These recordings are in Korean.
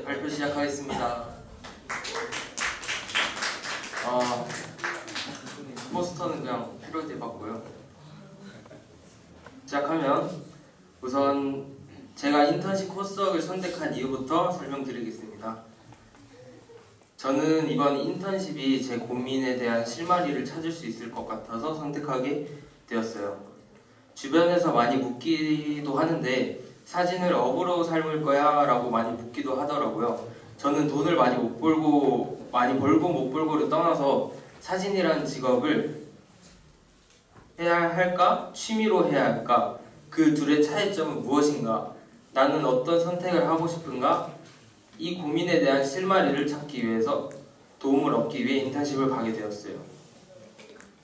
발표 시작하겠습니다. 포스터는 그냥 필요할 때 받고요. 시작하면 우선 제가 인턴십 코스웍을 선택한 이유부터 설명드리겠습니다. 저는 이번 인턴십이 제 고민에 대한 실마리를 찾을 수 있을 것 같아서 선택하게 되었어요. 주변에서 많이 묻기도 하는데 사진을 업으로 삶을 거야? 라고 많이 묻기도 하더라고요. 저는 돈을 많이 벌고 못 벌고를 떠나서 사진이라는 직업을 해야 할까? 취미로 해야 할까? 그 둘의 차이점은 무엇인가? 나는 어떤 선택을 하고 싶은가? 이 고민에 대한 실마리를 찾기 위해서 도움을 얻기 위해 인턴십을 가게 되었어요.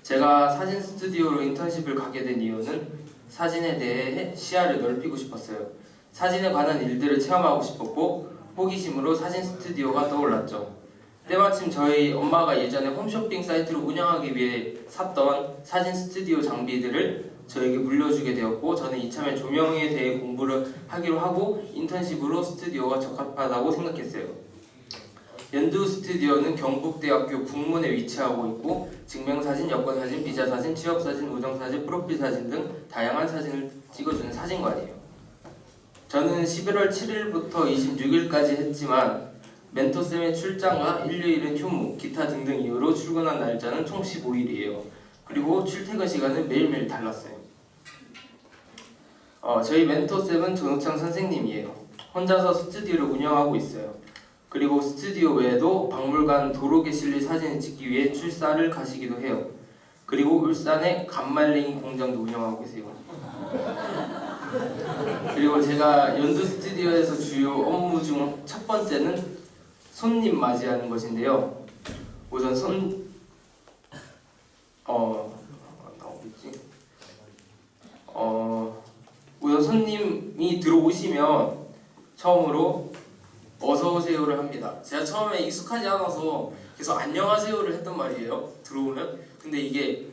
제가 사진 스튜디오로 인턴십을 가게 된 이유는 사진에 대해 시야를 넓히고 싶었어요. 사진에 관한 일들을 체험하고 싶었고 호기심으로 사진 스튜디오가 떠올랐죠. 때마침 저희 엄마가 예전에 홈쇼핑 사이트를 운영하기 위해 샀던 사진 스튜디오 장비들을 저에게 물려주게 되었고 저는 이참에 조명에 대해 공부를 하기로 하고 인턴십으로 스튜디오가 적합하다고 생각했어요. 연두 스튜디오는 경북대학교 북문에 위치하고 있고 증명사진, 여권사진, 비자사진, 취업사진, 우정사진, 프로필사진 등 다양한 사진을 찍어주는 사진관이에요. 저는 11월 7일부터 26일까지 했지만 멘토쌤의 출장과 일요일은 휴무, 기타 등등 이유로 출근한 날짜는 총 15일이에요. 그리고 출퇴근 시간은 매일매일 달랐어요. 저희 멘토쌤은 전우창 선생님이에요. 혼자서 스튜디오를 운영하고 있어요. 그리고 스튜디오 외에도 박물관 도록에 실릴 사진을 찍기 위해 출사를 가시기도 해요. 그리고 울산에 간말랭이 공장도 운영하고 계세요. 그리고 제가 연두 스튜디오에서 주요 업무 중 첫 번째는 손님 맞이하는 것인데요. 우선 우선 손님이 들어오시면 처음으로 어서오세요를 합니다. 제가 처음에 익숙하지 않아서 계속 안녕하세요를 했단 말이에요. 들어오면. 근데 이게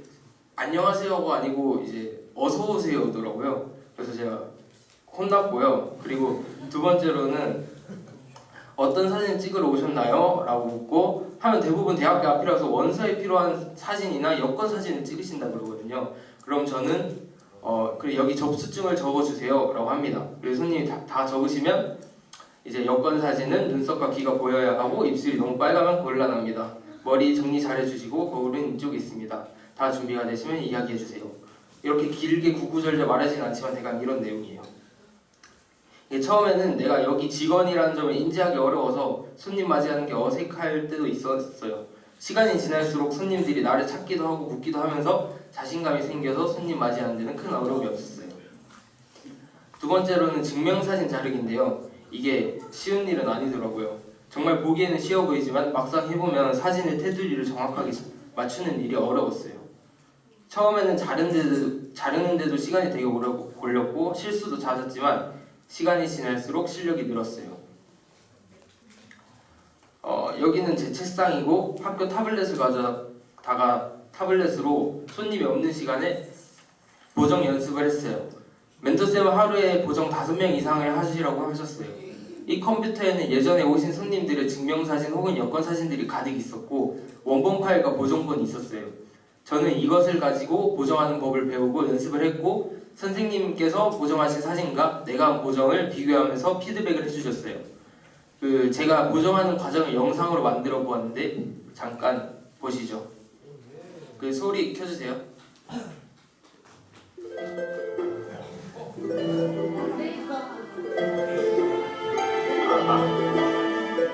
안녕하세요가 아니고 이제 어서오세요더라고요. 그래서 제가 혼났고요. 그리고 두 번째로는 어떤 사진 찍으러 오셨나요? 라고 묻고 하면 대부분 대학교 앞이라서 원서에 필요한 사진이나 여권 사진을 찍으신다 그러거든요. 그럼 저는 그래 여기 접수증을 적어주세요 라고 합니다. 그래서 손님이 다 적으시면 이제 여권 사진은 눈썹과 귀가 보여야 하고 입술이 너무 빨가면 곤란합니다. 머리 정리 잘 해주시고 거울은 이쪽에 있습니다. 다 준비가 되시면 이야기해주세요. 이렇게 길게 구구절절 말하지는 않지만 대강 이런 내용이에요. 처음에는 내가 여기 직원이라는 점을 인지하기 어려워서 손님 맞이하는 게 어색할 때도 있었어요. 시간이 지날수록 손님들이 나를 찾기도 하고 묻기도 하면서 자신감이 생겨서 손님 맞이하는 데는 큰 어려움이 없었어요. 두 번째로는 증명사진 자르기인데요. 이게 쉬운 일은 아니더라고요. 정말 보기에는 쉬워 보이지만 막상 해보면 사진의 테두리를 정확하게 맞추는 일이 어려웠어요. 처음에는 자르는데도 시간이 되게 오래 걸렸고 실수도 잦았지만 시간이 지날수록 실력이 늘었어요. 여기는 제 책상이고 학교 타블렛을 가져다가 타블렛으로 손님이 없는 시간에 보정 연습을 했어요. 멘토쌤은 하루에 보정 5명 이상을 하시라고 하셨어요. 이 컴퓨터에는 예전에 오신 손님들의 증명사진 혹은 여권사진들이 가득 있었고 원본 파일과 보정본이 있었어요. 저는 이것을 가지고 보정하는 법을 배우고 연습을 했고 선생님께서 보정하신 사진과 내가 한 보정을 비교하면서 피드백을 해주셨어요. 제가 보정하는 과정을 영상으로 만들어 보았는데 잠깐 보시죠. 소리 켜주세요.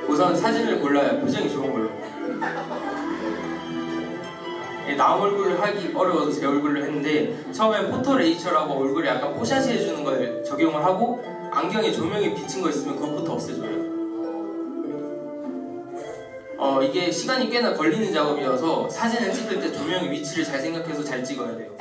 우선 사진을 골라야 표정이 좋은 걸로. 남 얼굴을 하기 어려워서 제 얼굴을 했는데 처음엔 포토레이처라고 얼굴에 약간 뽀샤시 해주는 걸 적용을 하고 안경에 조명이 비친 거 있으면 그것부터 없애줘요. 이게 시간이 꽤나 걸리는 작업이어서 사진을 찍을 때 조명의 위치를 잘 생각해서 잘 찍어야 돼요.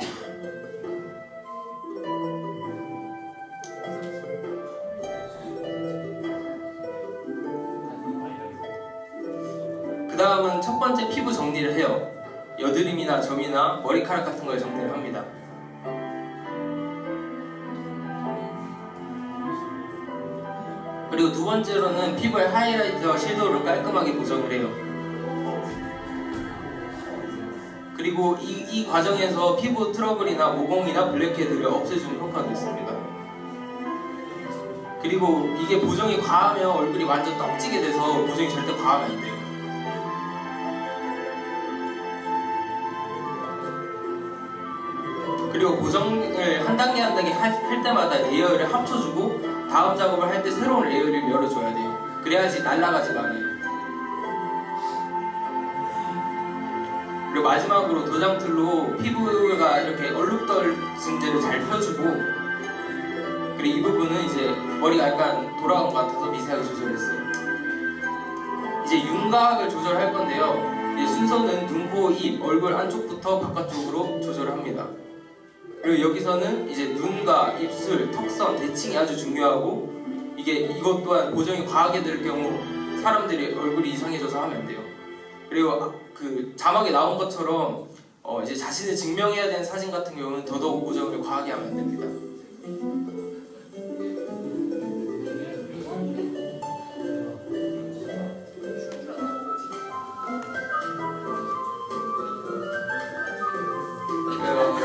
그 다음은 첫 번째 피부 정리를 해요. 여드름이나 점이나 머리카락 같은 걸 정리를 합니다. 그리고 두 번째로는 피부의 하이라이트와 섀도우를 깔끔하게 보정을 해요. 그리고 이 과정에서 피부 트러블이나 모공이나 블랙헤드를 없애주는 효과도 있습니다. 그리고 이게 보정이 과하면 얼굴이 완전 떡지게 돼서 보정이 절대 과하면 안 돼요. 그리고 보정을 한 단계 한 단계 할 때마다 레이어를 합쳐주고 다음 작업을 할 때 새로운 레이어를 열어줘야 돼요. 그래야지 날아가지가 않아요. 그리고 마지막으로 도장틀로 피부가 이렇게 얼룩덜진 데를 잘 펴주고, 그리고 이 부분은 이제 머리가 약간 돌아간 것 같아서 미세하게 조절했어요. 이제 윤곽을 조절할 건데요. 이제 순서는 눈, 코, 입, 얼굴 안쪽부터 바깥쪽으로 조절을 합니다. 그리고 여기서는 이제 눈과 입술, 턱선, 대칭이 아주 중요하고, 이것 또한 보정이 과하게 될 경우 사람들이 얼굴이 이상해져서 하면 안 돼요. 그리고 그 자막에 나온 것처럼 이제 자신을 증명해야 되는 사진 같은 경우는 더더욱 보정을 과하게 하면 안 됩니다.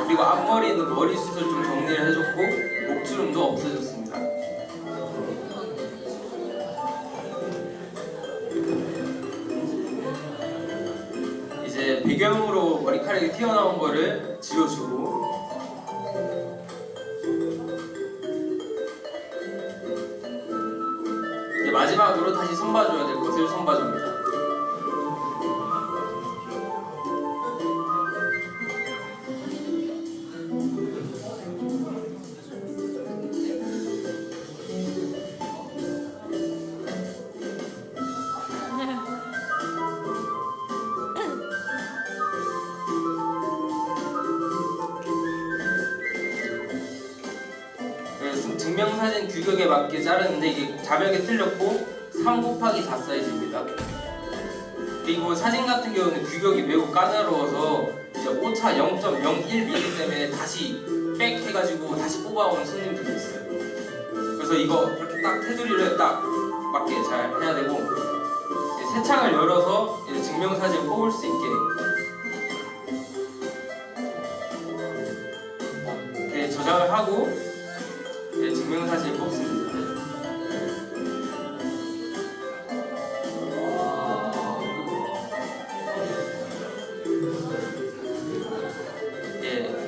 그리고 앞머리에 있는 머리숱을 좀 정리를 해줬고 목주름도 없애줬습니다. 이제 배경으로 머리카락이 튀어나온 거를 지워주고, 이제 마지막으로 다시 손봐줘야 될 것을 손봐줍니다. 증명사진 규격에 맞게 자르는데 이게 자벽에 틀렸고 3 곱하기 4 사이즈입니다. 그리고 사진 같은 경우는 규격이 매우 까다로워서 이제 오차 0.01mm 때문에 다시 빽 해가지고 다시 뽑아오는 손님들도 있어요. 그래서 이거 이렇게 딱 테두리를 딱 맞게 잘 해야 되고, 새 창을 열어서 이제 증명사진 뽑을 수 있게 이렇게 저장을 하고 증명사진 뽑습니다.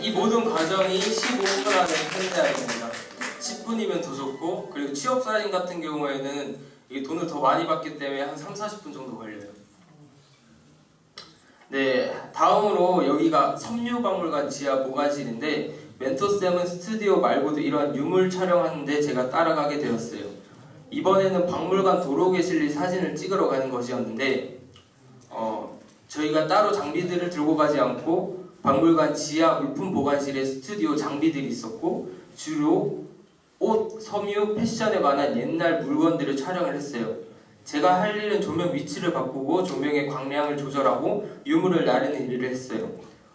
이 모든 과정이 15분 안에 끝내야 됩니다. 10분이면 더 좋고, 그리고 취업사진 같은 경우에는 이게 돈을 더 많이 받기 때문에 한 30-40분 정도 걸려요. 네, 다음으로 여기가 섬유박물관 지하 보관실인데, 멘토쌤은 스튜디오 말고도 이러한 유물 촬영하는데 제가 따라가게 되었어요. 이번에는 박물관 도록에 실릴 사진을 찍으러 가는 것이었는데 저희가 따로 장비들을 들고 가지 않고 박물관 지하 물품 보관실에 스튜디오 장비들이 있었고, 주로 옷, 섬유, 패션에 관한 옛날 물건들을 촬영을 했어요. 제가 할 일은 조명 위치를 바꾸고 조명의 광량을 조절하고 유물을 나르는 일을 했어요.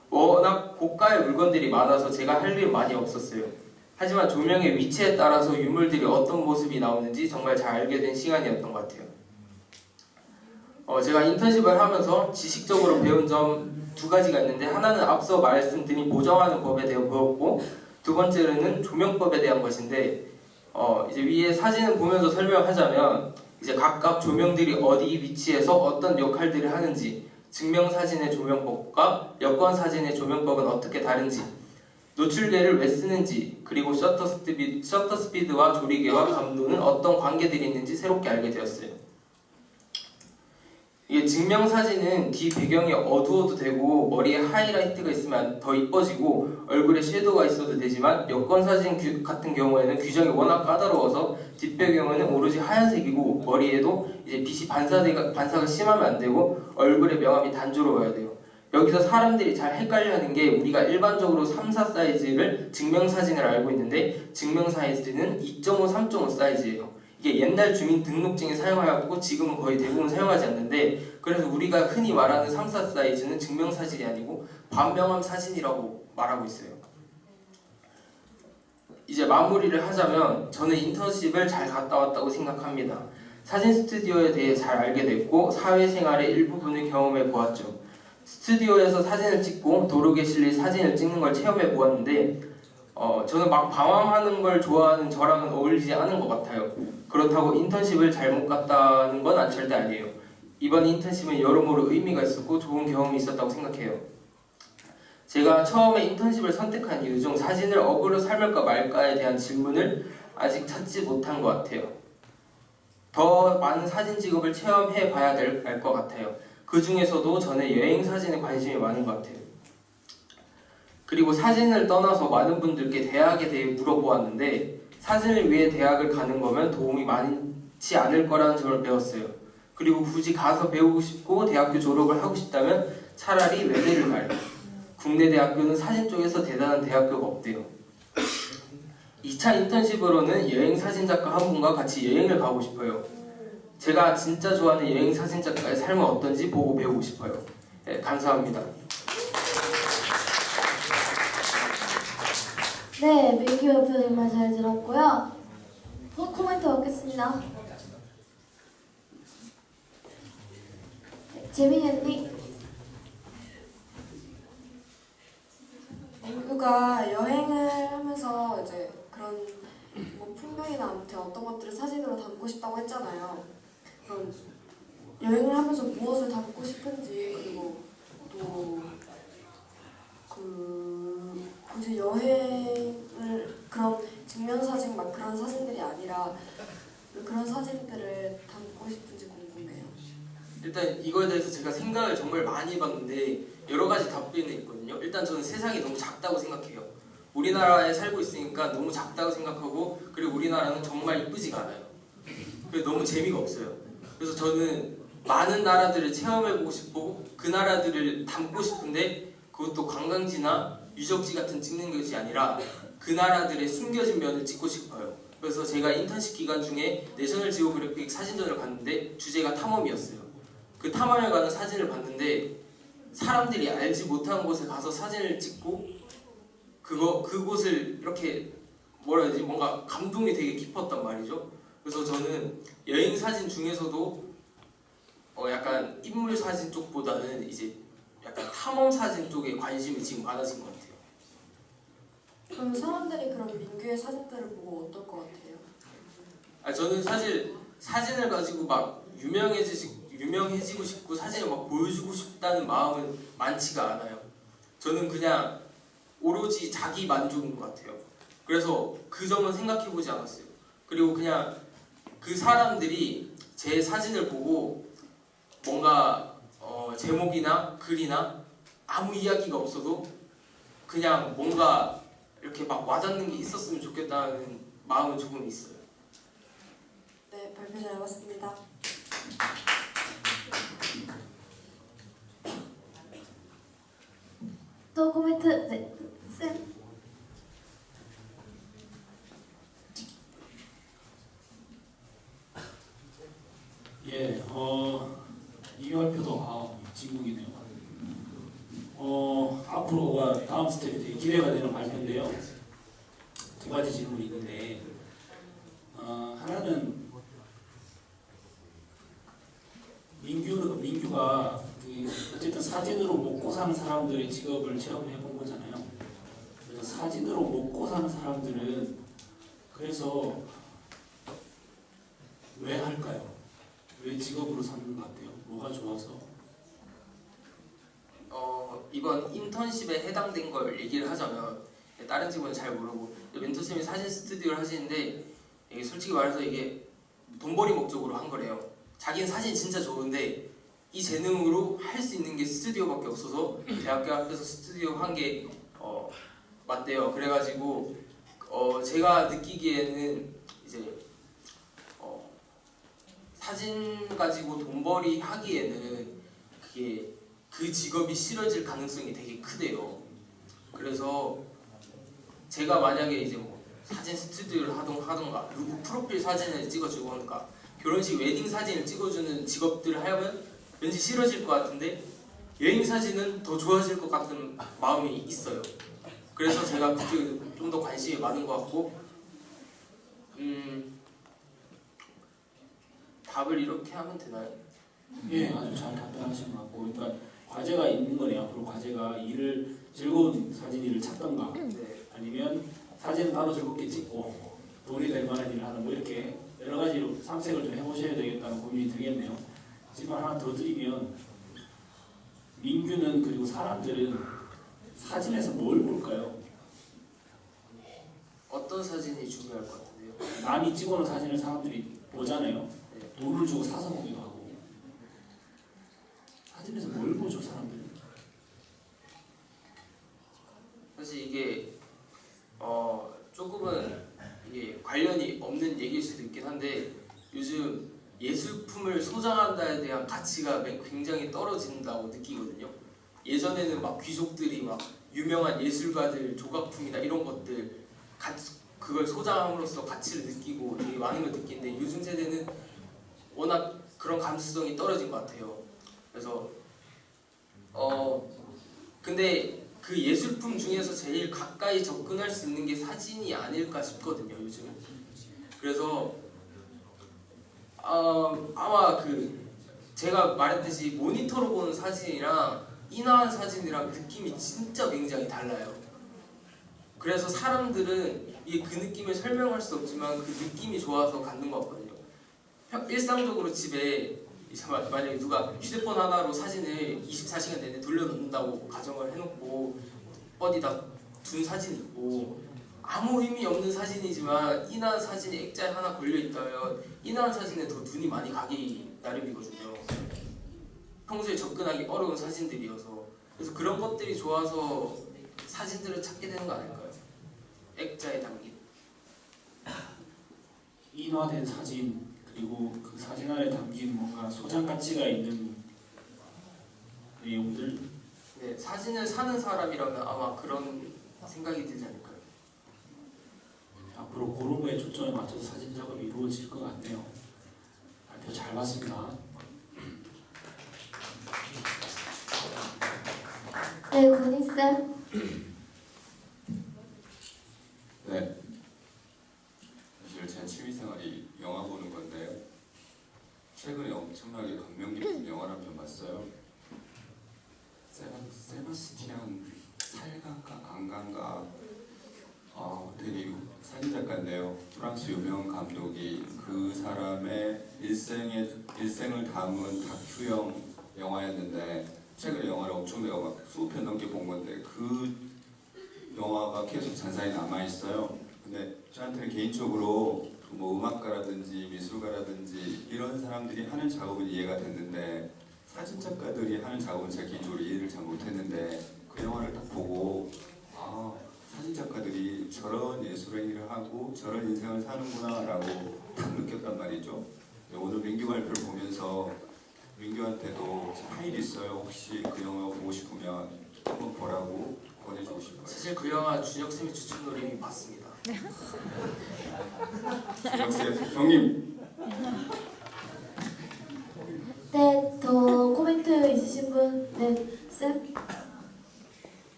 워낙 고가의 물건들이 많아서 제가 할 일이 많이 없었어요. 하지만 조명의 위치에 따라서 유물들이 어떤 모습이 나오는지 정말 잘 알게 된 시간이었던 것 같아요. 제가 인턴십을 하면서 지식적으로 배운 점 2가지가 있는데, 하나는 앞서 말씀드린 보정하는 법에 대해 배웠고, 두 번째로는 조명법에 대한 것인데, 이제 위에 사진을 보면서 설명하자면, 이제 각각 조명들이 어디 위치에서 어떤 역할들을 하는지, 증명사진의 조명법과 여권사진의 조명법은 어떻게 다른지, 노출계를 왜 쓰는지, 그리고 셔터 스피드와 조리개와 감도는 어떤 관계들이 있는지 새롭게 알게 되었어요. 이게 증명사진은 뒤 배경이 어두워도 되고 머리에 하이라이트가 있으면 더 이뻐지고 얼굴에 섀도우가 있어도 되지만, 여권사진 같은 경우에는 규정이 워낙 까다로워서 뒷배경은 오로지 하얀색이고 머리에도 이제 빛이 반사가 심하면 안 되고 얼굴의 명암이 단조로워야 돼요. 여기서 사람들이 잘 헷갈려하는 게, 우리가 일반적으로 3, 4 사이즈를 증명사진을 알고 있는데 증명 사이즈는 2.5, 3.5 사이즈예요. 이게 옛날 주민등록증에 사용하였고 지금은 거의 대부분 사용하지 않는데, 그래서 우리가 흔히 말하는 3, 4 사이즈는 증명사진이 아니고 반명암 사진이라고 말하고 있어요. 이제 마무리를 하자면 저는 인턴십을 잘 갔다 왔다고 생각합니다. 사진 스튜디오에 대해 잘 알게 됐고 사회생활의 일부분을 경험해 보았죠. 스튜디오에서 사진을 찍고 도로에 실릴 사진을 찍는 걸 체험해 보았는데 저는 막 방황하는 걸 좋아하는 저랑은 어울리지 않은 것 같아요. 그렇다고 인턴십을 잘못 갔다는 건 절대 아니에요. 이번 인턴십은 여러모로 의미가 있었고 좋은 경험이 있었다고 생각해요. 제가 처음에 인턴십을 선택한 이유 중 사진을 업으로 삼을까 말까에 대한 질문을 아직 찾지 못한 것 같아요. 더 많은 사진 직업을 체험해 봐야 할 것 같아요. 그 중에서도 저는 여행 사진에 관심이 많은 것 같아요. 그리고 사진을 떠나서 많은 분들께 대학에 대해 물어보았는데 사진을 위해 대학을 가는 거면 도움이 많지 않을 거라는 점을 배웠어요. 그리고 굳이 가서 배우고 싶고 대학교 졸업을 하고 싶다면 차라리 외대를 가요. 국내 대학교는 사진 쪽에서 대단한 대학교가 없대요. 2차 인턴십으로는 여행 사진작가 한 분과 같이 여행을 가고 싶어요. 제가 진짜 좋아하는 여행 사진작가의 삶은 어떤지 보고 배우고 싶어요. 네, 감사합니다. 네, 민규 대표님 말 잘 들었고요. 코멘트 받겠습니다. 재민이 언니. 민규가 여행을 하면서 이제 그런 뭐 풍경이나 아무튼 어떤 것들을 사진으로 담고 싶다고 했잖아요. 그럼 여행을 하면서 무엇을 담고 싶은지, 그리고 또 굳이 여행을 그런 증명사진 막 그런 사진들이 아니라 그런 사진들을 담고 싶은지 궁금해요. 일단 이거에 대해서 제가 생각을 정말 많이 해봤는데 여러 가지 답변이 있거든요. 일단 저는 세상이 너무 작다고 생각해요. 우리나라에 살고 있으니까 너무 작다고 생각하고, 그리고 우리나라는 정말 이쁘지가 않아요. 그래서 너무 재미가 없어요. 그래서 저는 많은 나라들을 체험해보고 싶고 그 나라들을 담고 싶은데 그것도 관광지나 유적지 같은 찍는 것이 아니라 그 나라들의 숨겨진 면을 찍고 싶어요. 그래서 제가 인턴십 기간 중에 내셔널 지오그래픽 사진전을 갔는데 주제가 탐험이었어요. 그 탐험에 가는 사진을 봤는데 사람들이 알지 못한 곳에 가서 사진을 찍고 그곳을 이렇게 뭐라 해야 되지, 뭔가 감동이 되게 깊었단 말이죠. 그래서 저는 여행 사진 중에서도 약간 인물 사진 쪽보다는 이제 약간 탐험 사진 쪽에 관심이 지금 많아진 것 같아요. 그럼 사람들이 그런 민규의 사진들을 보고 어떨 것 같아요? 저는 사실 사진을 가지고 막 유명해지고 싶고 사진을 막 보여주고 싶다는 마음은 많지가 않아요. 저는 그냥 오로지 자기 만족인 것 같아요. 그래서 그 점은 생각해보지 않았어요. 그리고 그냥 그 사람들이 제 사진을 보고 뭔가 제목이나 글이나 아무 이야기가 없어도 그냥 뭔가 이렇게 막 와닿는 게 있었으면 좋겠다는 마음은 조금 있어요. 네, 발표 잘 봤습니다. 또 코멘트. 네, 쌤. 예, 이 발표도 진국이네요. 앞으로가 다음 스텝이 되게 기대가 되는 발표인데요. 두 가지 질문이 있는데, 하나는 민규가 어쨌든 사진으로 먹고 사는 사람들의 직업을 체험해 본 거잖아요. 그래서 사진으로 먹고 사는 사람들은 그래서 왜 할까요? 왜 직업으로 삼는 것 같아요? 뭐가 좋아서? 이번 인턴십에 해당된 걸 얘기를 하자면 다른 직원은 잘 모르고 멘토쌤이 사진 스튜디오를 하시는데 이게 솔직히 말해서 이게 돈벌이 목적으로 한 거래요. 자기는 사진 진짜 좋은데 이 재능으로 할 수 있는 게 스튜디오밖에 없어서 대학교 앞에서 스튜디오 한 게 맞대요. 그래가지고 제가 느끼기에는 이제 사진 가지고 돈벌이 하기에는 그게 그 직업이 싫어질 가능성이 되게 크대요. 그래서 제가 만약에 이제 뭐 사진 스튜디오를 하던가 누구 프로필 사진을 찍어주고 하던가 결혼식 웨딩 사진을 찍어주는 직업들을 하면 왠지 싫어질 것 같은데 여행 사진은 더 좋아질 것 같은 마음이 있어요. 그래서 제가 그쪽에 좀 더 관심이 많은 것 같고 답을 이렇게 하면 되나요? 예, 아주 잘 답변하신 것 같고, 그러니까 과제가 있는 거네요. 앞으로 과제가 즐거운 사진이를 찾던가, 네. 아니면 사진은 따로 즐겁게 찍고 돈이 될 만한 일을 하는 뭐 이렇게 여러 가지로 삼색을 좀 해보셔야 되겠다는 고민이 들겠네요. 질문 하나 더 드리면, 민규는 그리고 사람들은 사진에서 뭘 볼까요? 어떤 사진이 중요할 것 같은데요? 남이 찍어놓은 사진을 사람들이 보잖아요. 네. 돈을 주고 사서 보기도 하고. 사진에서 뭘 보죠, 사람들은? 사실 이게 조금은 이게 관련이 없는 얘기일 수도 있긴 한데 요즘 예술품을 소장한다에 대한 가치가 굉장히 떨어진다고 느끼거든요. 예전에는 막 귀족들이 막 유명한 예술가들 조각품이나 이런 것들 그걸 소장함으로써 가치를 느끼고 되게 많은 걸 느끼는데 요즘 세대는 워낙 그런 감수성이 떨어진 것 같아요. 그래서 근데 그 예술품 중에서 제일 가까이 접근할 수 있는 게 사진이 아닐까 싶거든요, 요즘. 그래서 아마 제가 말했듯이 모니터로 보는 사진이랑 인화한 사진이랑 느낌이 진짜 굉장히 달라요. 그래서 사람들은 이게 그 느낌을 설명할 수 없지만 그 느낌이 좋아서 갖는 것 같거든요. 일상적으로 집에 만약에 누가 휴대폰 하나로 사진을 24시간 내내 돌려놓는다고 가정을 해놓고 어디다 둔 사진이 있고 아무 의미 없는 사진이지만 인화한 사진이 액자에 하나 걸려있다면 인화한 사진에 더 눈이 많이 가기 나름이거든요. 평소에 접근하기 어려운 사진들이어서. 그래서 그런 것들이 좋아서 사진들을 찾게 되는 거 아닐까요? 액자에 담긴 인화된 사진, 그리고 그 사진 안에 담긴 뭔가 소장 가치가 있는 내용들. 네, 사진을 사는 사람이라면 아마 그런 생각이 들지 않을까요? 앞으로 그런 거에 초점을 맞춰서 사진 작업이 이루어질 것 같네요. 발표 잘 봤습니다. 네, 건희쌤. 네. 사실 제 취미생활이 영화 보는 건데요. 최근에 엄청나게 감명 깊은 영화를 한 편 봤어요. 세바스티안 살간가 안간가 되게 사진 작가인데요. 프랑스 유명 감독이 그 사람의 일생을 담은 다큐형 영화였는데 최근에 영화를 엄청 내가 막 20편 넘게 본 건데 그 영화가 계속 잔상이 남아 있어요. 근데 저한테는 개인적으로 뭐 음악가라든지 미술가라든지 이런 사람들이 하는 작업은 이해가 됐는데 사진 작가들이 하는 작업은 제가 개인적으로 이해를 잘 못했는데 그 영화를 딱 보고 사진 작가들이 저런 예술의 일을 하고 저런 인생을 사는구나라고 딱 느꼈단 말이죠. 오늘 민규 발표를 보면서 민규한테도 파일이 있어요. 혹시 그 영화 보고 싶으면 한번 보라고 권해주고 싶어요. 사실 그 영화 준혁쌤이 추천으로 이미 봤습니다. 준혁쌤, 형님. 네, 더 코멘트 있으신 분? 네, 쌤.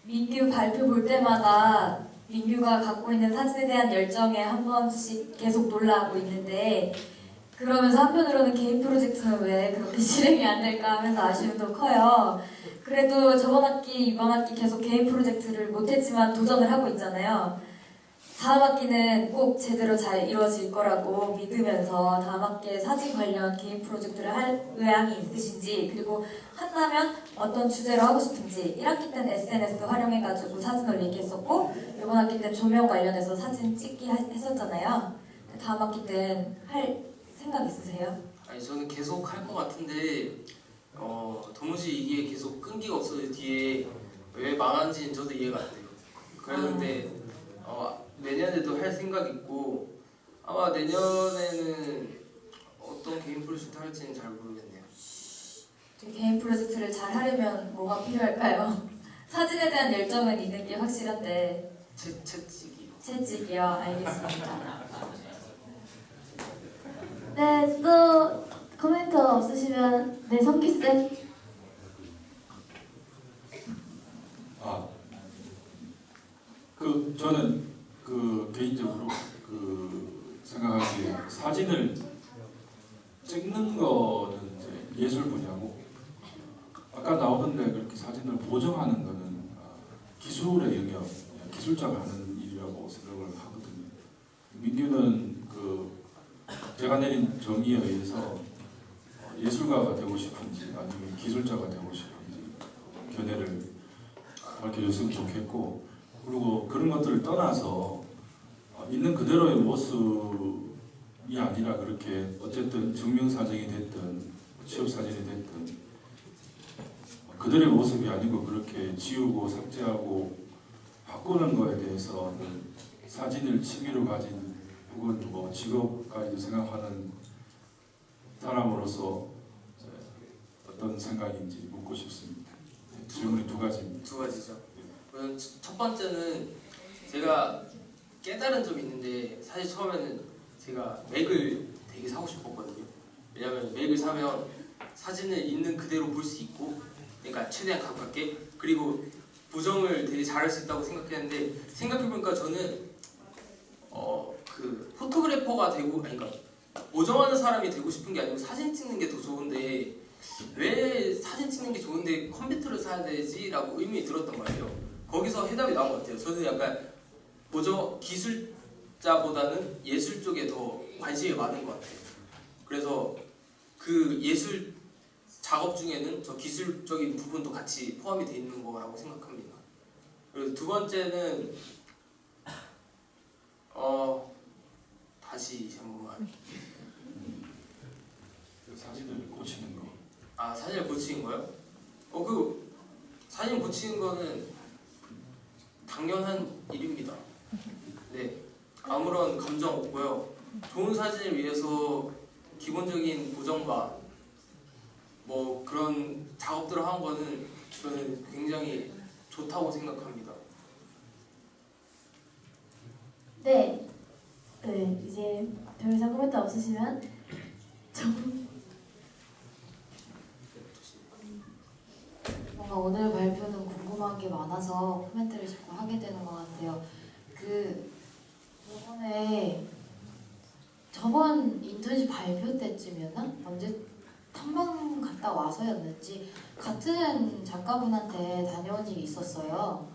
민규 발표 볼 때마다 민규가 갖고 있는 사진에 대한 열정에 한 번씩 계속 놀라고 있는데 그러면서 한편으로는 개인 프로젝트는 왜 그렇게 실행이 안 될까 하면서 아쉬움도 커요. 그래도 저번 학기, 이번 학기 계속 개인 프로젝트를 못했지만 도전을 하고 있잖아요. 다음 학기는 꼭 제대로 잘 이루어질 거라고 믿으면서 다음 학기에 사진 관련 개인 프로젝트를 할 의향이 있으신지, 그리고 한다면 어떤 주제로 하고 싶은지. 1학기 때는 SNS 활용해가지고 사진 올리기 했었고 이번 학기 때는 조명 관련해서 사진 찍기 했었잖아요. 다음 학기 때는 할 생각 있으세요? 아니 저는 계속 할 것 같은데 도무지 이게 계속 끈기가 없어서 뒤에 왜 망한지는 저도 이해가 안 돼요. 그랬는데 내년에도 할 생각 있고 아마 내년에는 어떤 개인 프로젝트 할지는 잘 모르겠네요. 개인 프로젝트를 잘 하려면 뭐가 필요할까요? 사진에 대한 열정은 있는 게 확실한데. 채찍이요. 채찍이요. 알겠습니다. 네, 또 코멘트 없으시면 네, 성기쌤. 사진을 찍는 거는 이제 예술 분야고 아까 나오던데 그렇게 사진을 보정하는 거는 기술의 영역, 기술자가 하는 일이라고 생각을 하거든요. 민규는 제가 내린 정의에 의해서 예술가가 되고 싶은지 아니면 기술자가 되고 싶은지 견해를 밝혀줬으면 좋겠고, 그리고 그런 것들을 떠나서 있는 그대로의 모습이 아니라 그렇게 어쨌든 증명사진이 됐든 취업사진이 됐든 그들의 모습이 아니고 그렇게 지우고 삭제하고 바꾸는 거에 대해서 사진을 취미로 가진 혹은 뭐 직업까지도 생각하는 사람으로서 어떤 생각인지 묻고 싶습니다. 질문이 두 가지입니다. 두 가지죠. 우선 첫 번째는 제가 깨달은 점이 있는데, 사실 처음에는 제가 맥을 되게 사고 싶었거든요. 왜냐면 맥을 사면 사진을 있는 그대로 볼 수 있고, 그러니까 최대한 가깝게, 그리고 보정을 되게 잘할 수 있다고 생각했는데, 생각해보니까 저는 그 포토그래퍼가 되고, 아니 그러니까 보정하는 사람이 되고 싶은 게 아니고 사진 찍는 게 더 좋은데 왜 사진 찍는 게 좋은데 컴퓨터를 사야 되지라고 의문이 들었단 말이에요. 거기서 해답이 나온 것 같아요. 저는 약간 기술자보다는 예술 쪽에 더 관심이 많은 것 같아요. 그래서 그 예술 작업 중에는 저 기술적인 부분도 같이 포함이 되어 있는 거라고 생각합니다. 그리고 두 번째는 다시 한번만. 사진을 고치는 거. 아, 사진을 고치는 거요? 그 사진 고치는 거는 당연한 일입니다. 네, 아무런 감정 없고요. 좋은 사진을 위해서 기본적인 보정과 뭐 그런 작업들을 하는 거는 저는 굉장히 좋다고 생각합니다. 네. 네, 이제 더 이상 코멘트 없으시면 뭔가 오늘 발표는 궁금한 게 많아서 코멘트를 자꾸 하게 되는 것 같아요. 저번 인턴십 발표 때쯤이었나? 언제 탐방 갔다 와서였는지 같은 작가분한테 다녀온 일이 있었어요.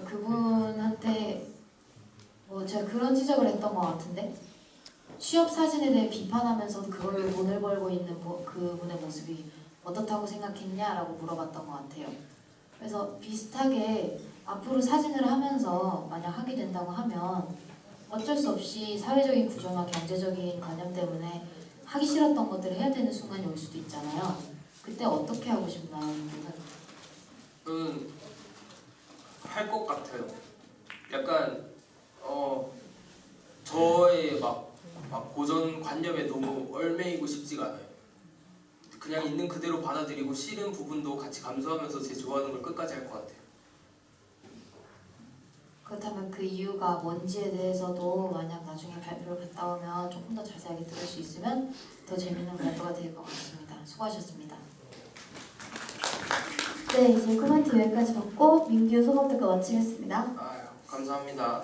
그분한테 제가 그런 지적을 했던 것 같은데, 취업 사진에 대해 비판하면서도 그걸로 돈을 벌고 있는 그분의 모습이 어떻다고 생각했냐라고 물어봤던 것 같아요. 그래서 비슷하게 앞으로 사진을 하면서 만약 하게 된다고 하면 어쩔 수 없이 사회적인 구조나 경제적인 관념 때문에 하기 싫었던 것들을 해야 되는 순간이 올 수도 있잖아요. 그때 어떻게 하고 싶나요, 이분은? 저는 할 것 같아요. 약간 저의 막 고정관념에 너무 얽매이고 싶지가 않아요. 그냥 있는 그대로 받아들이고 싫은 부분도 같이 감수하면서 제 좋아하는 걸 끝까지 할 것 같아요. 그렇다면 그 이유가 뭔지에 대해서도 만약 나중에 발표를 갔다 오면 조금 더 자세하게 들을 수 있으면 더 재밌는 발표가 될 것 같습니다. 수고하셨습니다. 네, 이제 코멘트 여기까지 받고 민규 소감 듣고 마치겠습니다. 아유, 감사합니다.